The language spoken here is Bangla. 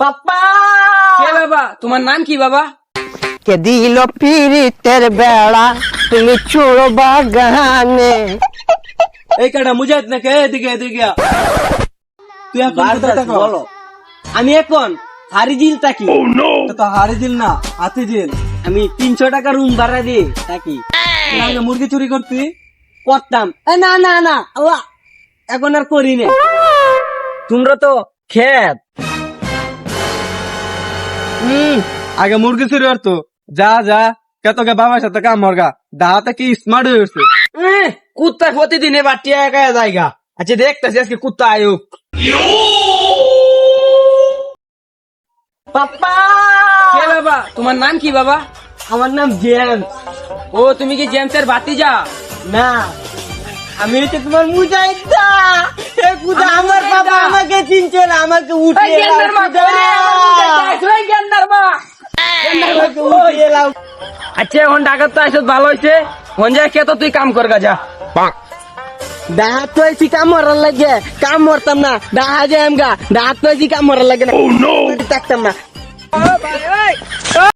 পাপ্পা কে বাবা, তোমার নাম কি বাবা? কে দিল পিরিতের বেড়া তুমি চোর বাগানে। এই কাটা মুজাহিদ নাকি? এদিকে এদিকে আ। তুই এখন কোথায় থাকো? বলো আমি এখন হারিজিল থাকি। এটা তো হারি দিল না, হাতি দিল। আমি 300 টাকা রুম ভাড়া দিয়ে থাকি। তুই আগে মুরগি চুরি করতি? করতাম না না না আল্লাহ এখন আর করি না। তোমরা তো খেত আগে মুরগি চুরি করতো। যা যা কেতকে বাবার সাথে কাম মরগা। দাহাতে কি স্মার্ট হয়ে উঠছে। কুত্তা প্রতিদিন এবার টিয়া একা জায়গা। আচ্ছা দেখতেছি আজকে কুত্তা আয়ুক। পাপ্পা কে বাবা, তোমার নাম কি বাবা? আমার নাম জেমস। ও তুমি কি জেমসের ভাতিজা? না আমি হচ্ছে তোমার মুজাহিদা। আমার মুজাহিদা। বাবা আমাকে চিনছে না, আমাকে উঠিয়ে এই গেন্দার মা, দাও, কই রে আমার মুজাহিদা? এই গেন্দার মা। গেন্দার মা আমাকে কই? উঠিয়ে দাও। আচ্ছা এখন ডাকাত তো আসত ভালো হয়েছে। মন যায় কে তো তুই কাম কর গা যা। ডাহাত তো এসি কাম মরার লাগে, কাম মরতাম না। ডাহা যে আমগা ডাহাত তো এসি কাম মরার লাগে না। থাকতাম না।